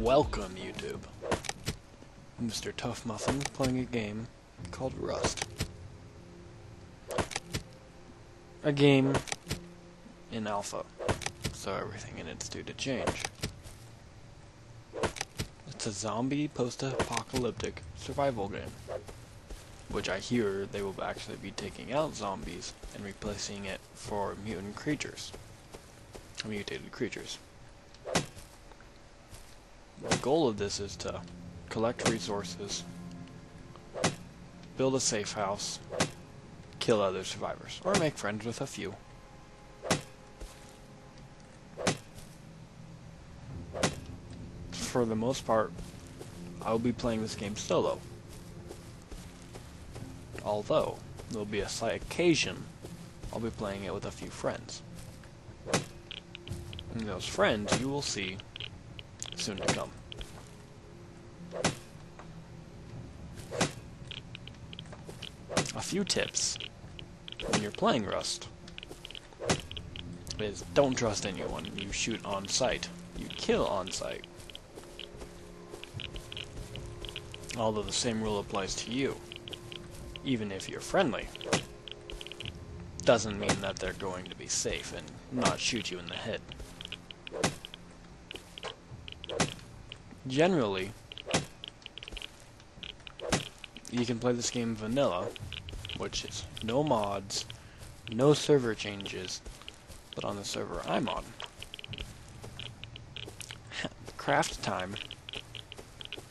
Welcome, YouTube. Mr. Tough Muffin playing a game called Rust. A game in alpha, so everything in it's due to change. It's a zombie post-apocalyptic survival game, which I hear they will actually be taking out zombies and replacing it for mutated creatures. The goal of this is to collect resources, build a safe house, kill other survivors, or make friends with a few. For the most part, I'll be playing this game solo. Although, there'll be a slight occasion I'll be playing it with a few friends. And those friends you will see soon to come. A few tips when you're playing Rust is don't trust anyone. You shoot on sight. You kill on sight. Although the same rule applies to you. Even if you're friendly, doesn't mean that they're going to be safe and not shoot you in the head. Generally, you can play this game vanilla, which is no mods, no server changes, but on the server I'm on, craft time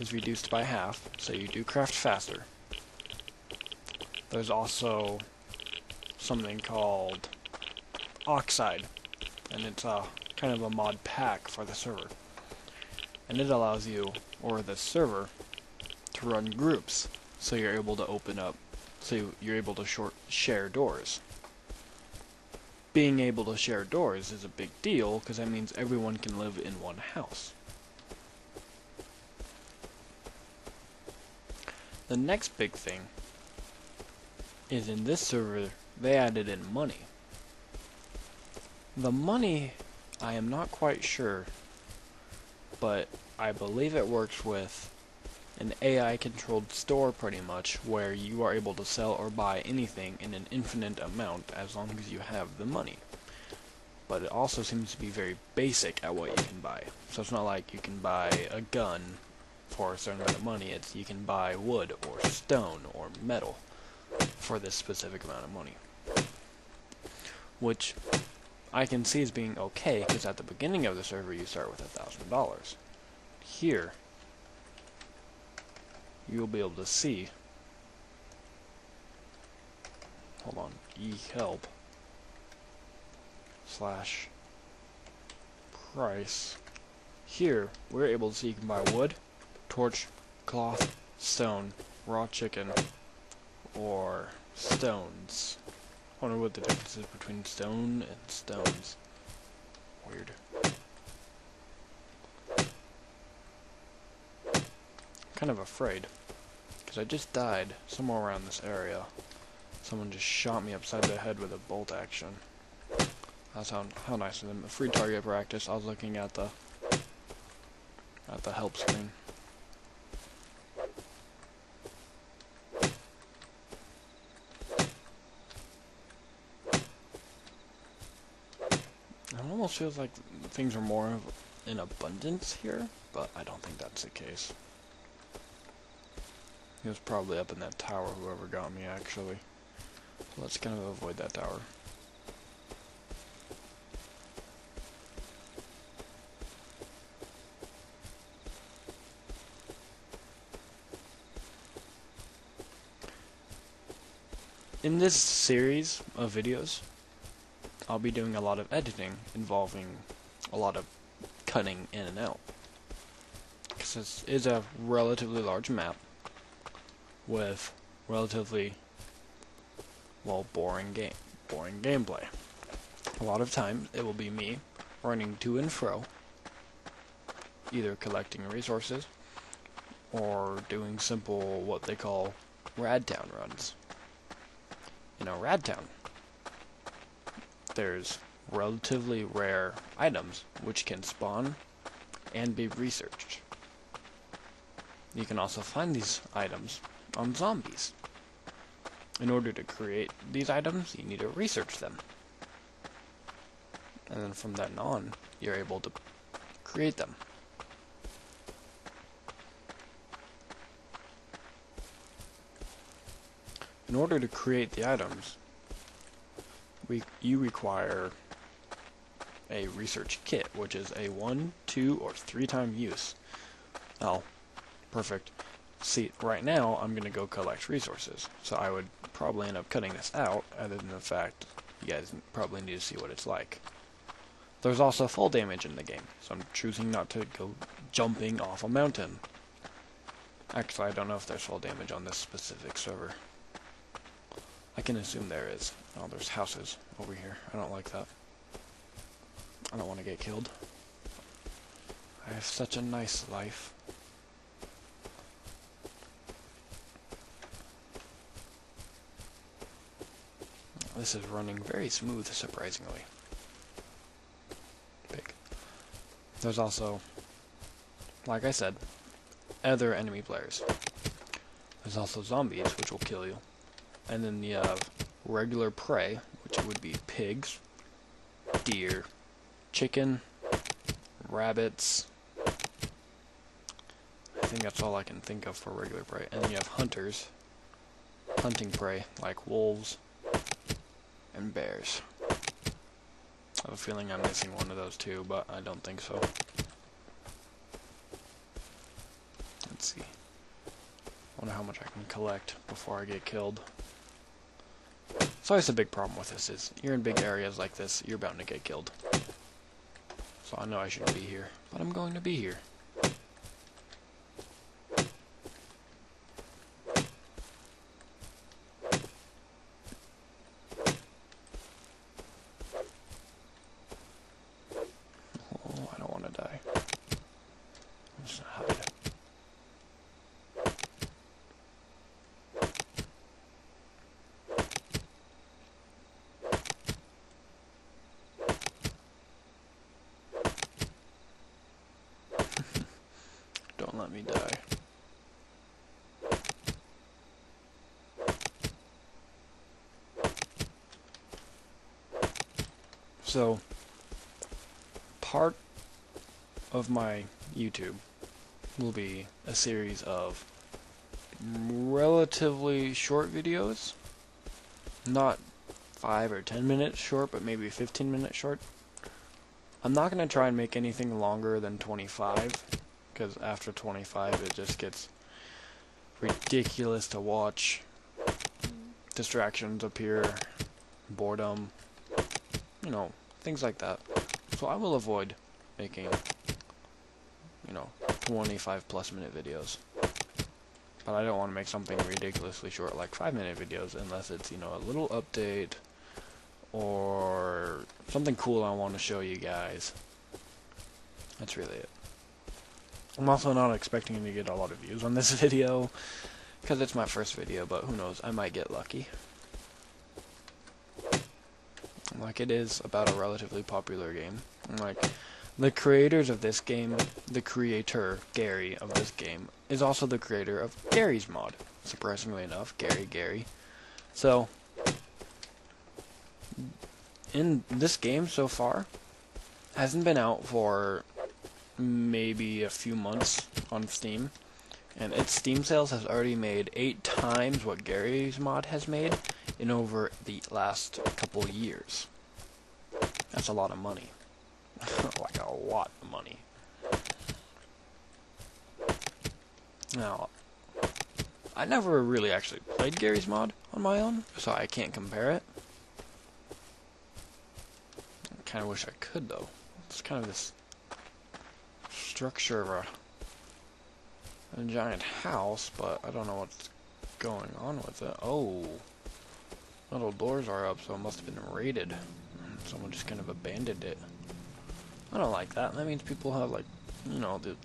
is reduced by half, so you do craft faster. There's also something called Oxide, and it's a kind of a mod pack for the server. And it allows you, or the server, to run groups, so you're able to open up, so you're able to share doors. Being able to share doors is a big deal, because that means everyone can live in one house. The next big thing is in this server, they added in money. The money, I am not quite sure, but I believe it works with an AI-controlled store pretty much, where you are able to sell or buy anything in an infinite amount as long as you have the money. But it also seems to be very basic at what you can buy. So it's not like you can buy a gun for a certain amount of money. It's you can buy wood or stone or metal for this specific amount of money. Which I can see as being okay, because at the beginning of the server you start with $1,000. Here, you'll be able to see, hold on, eHelp / price. Here, we're able to see you can buy wood, torch, cloth, stone, raw chicken, or stones. I wonder what the difference is between stone and stones. Weird. Kind of afraid, because I just died somewhere around this area. Someone just shot me upside the head with a bolt action. That's how nice of them. Free target practice. I was looking at the help screen. It almost feels like things are more in abundance here, but I don't think that's the case. He was probably up in that tower, whoever got me, actually. Let's kind of avoid that tower. In this series of videos, I'll be doing a lot of editing involving a lot of cutting in and out. Because this is a relatively large map with relatively, well, boring gameplay. A lot of times it will be me running to and fro, either collecting resources or doing simple what they call Radtown runs. In a Radtown, there's relatively rare items which can spawn and be researched. you can also find these items on zombies. In order to create these items, you need to research them. And then from then on, you're able to create them. In order to create the items, you require a research kit, which is a 1, 2, or 3 time use. Oh, perfect. See, right now, I'm going to go collect resources, so I would probably end up cutting this out, other than the fact you guys probably need to see what it's like. There's also fall damage in the game, so I'm choosing not to go jumping off a mountain. Actually, I don't know if there's fall damage on this specific server. I can assume there is. Oh, there's houses over here. I don't like that. I don't want to get killed. I have such a nice life. This is running very smooth, surprisingly. Big. There's also, like I said, other enemy players. There's also zombies, which will kill you. And then you have regular prey, which would be pigs, deer, chicken, rabbits. I think that's all I can think of for regular prey. And then you have hunters, hunting prey, like wolves and bears. I have a feeling I'm missing one of those too, but I don't think so. Let's see. I wonder how much I can collect before I get killed. So that's a big problem with this, is you're in big areas like this, you're bound to get killed. So I know I shouldn't be here, but I'm going to be here. Oh, I don't want to die. I'm just gonna hide. Don't let me die. So, part of my YouTube will be a series of relatively short videos. Not 5 or 10 minutes short, but maybe 15 minutes short. I'm not going to try and make anything longer than 25, because after 25 it just gets ridiculous to watch. Distractions appear, boredom, you know, things like that. So I will avoid making, 25 plus minute videos. But I don't want to make something ridiculously short like 5-minute videos unless it's, a little update or something cool I want to show you guys. That's really it. I'm also not expecting to get a lot of views on this video because it's my first video, but who knows, I might get lucky. Like, it is about a relatively popular game. Like, the creators of this game, the creator, Gary, of this game, is also the creator of Garry's Mod. Surprisingly enough, Gary. So, in this game so far, hasn't been out for maybe a few months on Steam, and its Steam sales has already made 8 times what Garry's Mod has made in over the last couple years. That's a lot of money. Like a lot of money. Now, I never really actually played Garry's Mod on my own, so I can't compare it. I kind of wish I could, though. It's kind of this structure of a giant house, but I don't know what's going on with it. Oh, little doors are up, so it must have been raided. Someone just kind of abandoned it. I don't like that. That means people have, like, the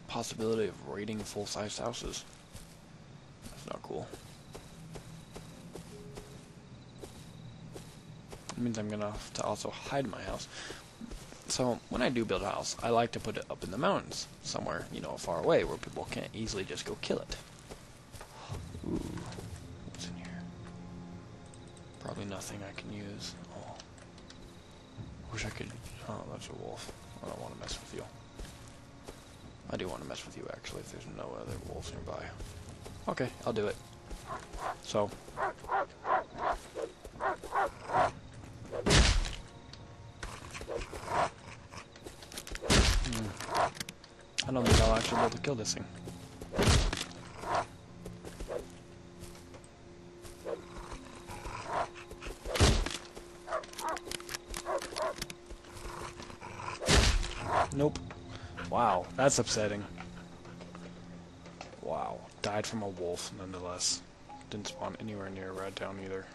possibility of raiding full-size houses. That's not cool. It means I'm gonna have to also hide my house. So when I do build a house, I like to put it up in the mountains, somewhere, you know, far away, where people can't easily just go kill it. Ooh, what's in here? Probably nothing I can use. Oh, wish I could. Oh, that's a wolf. I don't want to mess with you. I do want to mess with you, actually, if there's no other wolves nearby. Okay, I'll do it. So. I don't think I'll actually be able to kill this thing. Nope. Wow, that's upsetting. Wow, died from a wolf, nonetheless. Didn't spawn anywhere near Red Town either.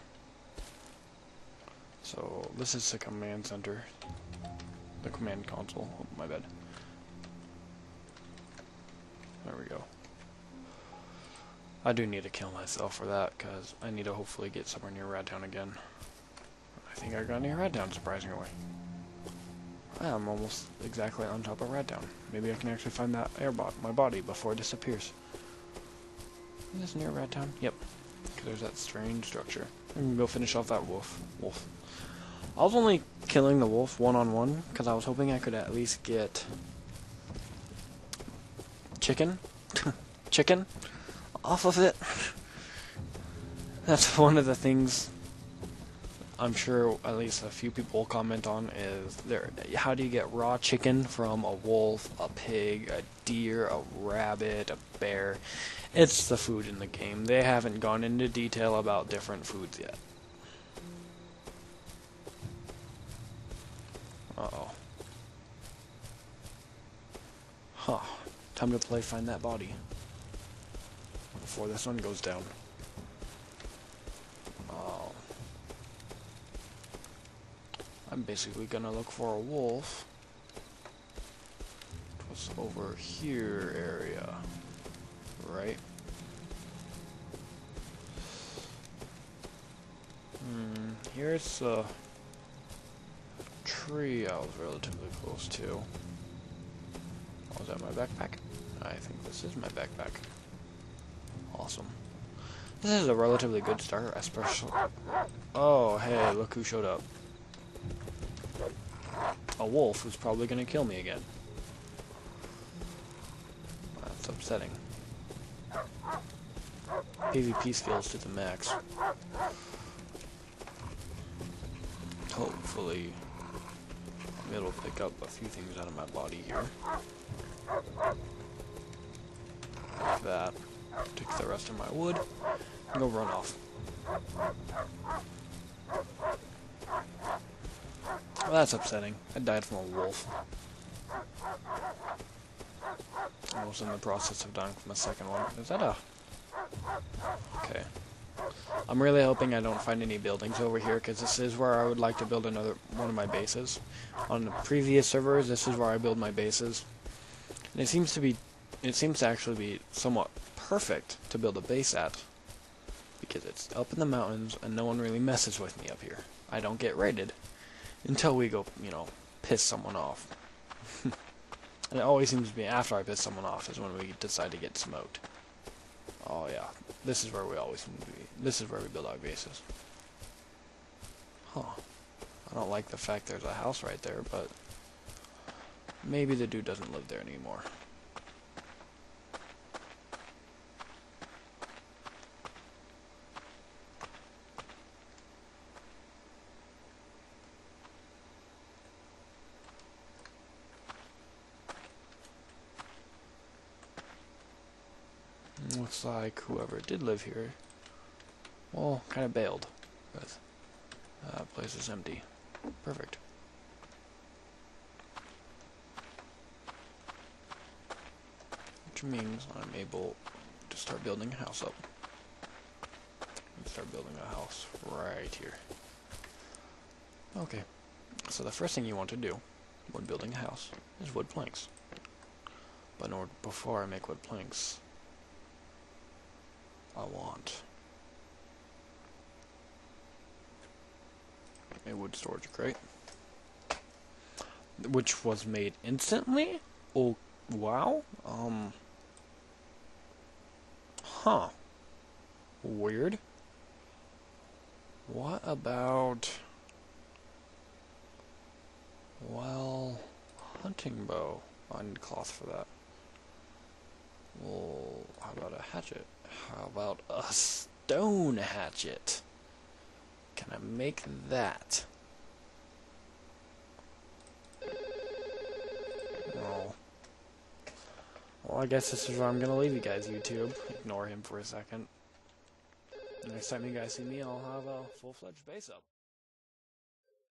So, this is the command center. The command console. Oh, my bad. There we go. I do need to kill myself for that, because I need to hopefully get somewhere near Radtown again. I think I got near Radtown, surprisingly. I'm almost exactly on top of Radtown. Maybe I can actually find that my body, before it disappears. Is this near Radtown? Yep. Because there's that strange structure. I'm gonna go finish off that wolf. I was only killing the wolf one-on-one, because I was hoping I could at least get chicken off of it. That's one of the things I'm sure at least a few people will comment on is how do you get raw chicken from a wolf, a pig, a deer, a rabbit, a bear? It's the food in the game. They haven't gone into detail about different foods yet. Uh-oh. Huh. Time to play Find That Body. Before the sun goes down. Oh. I'm basically gonna look for a wolf. What's over here area? Right? Here's a tree I was relatively close to. Oh, is that my backpack? I think this is my backpack. Awesome. This is a relatively good start, especially... Oh, hey, look who showed up. A wolf who's probably gonna kill me again. That's upsetting. PvP skills to the max. Hopefully, I'm able to pick up a few things out of my body here. Like that. Take the rest of my wood and go run off. Well, that's upsetting. I died from a wolf. I was in the process of dying from a second one. Is that a... Okay. I'm really hoping I don't find any buildings over here, because this is where I would like to build one of my bases. On the previous servers, this is where I build my bases. And it seems to actually be somewhat perfect to build a base at, because it's up in the mountains and no one really messes with me up here. I don't get raided until we go, you know, piss someone off. And it always seems to be after I piss someone off is when we decide to get smoked. Oh yeah, this is where we always seem to be. This is where we build our bases. Huh. I don't like the fact there's a house right there, but maybe the dude doesn't live there anymore. Looks like whoever did live here, well, kind of bailed, but that place is empty. Perfect. Which means I'm able to start building a house up. Start building a house right here. Okay, so the first thing you want to do when building a house is wood planks. But before I make wood planks, I want a wood storage crate. which was made instantly. Oh, wow. Huh. Weird. What about, well, hunting bow? I need cloth for that. Well, how about a hatchet? How about a stone hatchet? Can I make that? Oh. Well, I guess this is where I'm gonna leave you guys, YouTube. Ignore him for a second. Next time you guys see me, I'll have a full-fledged base up.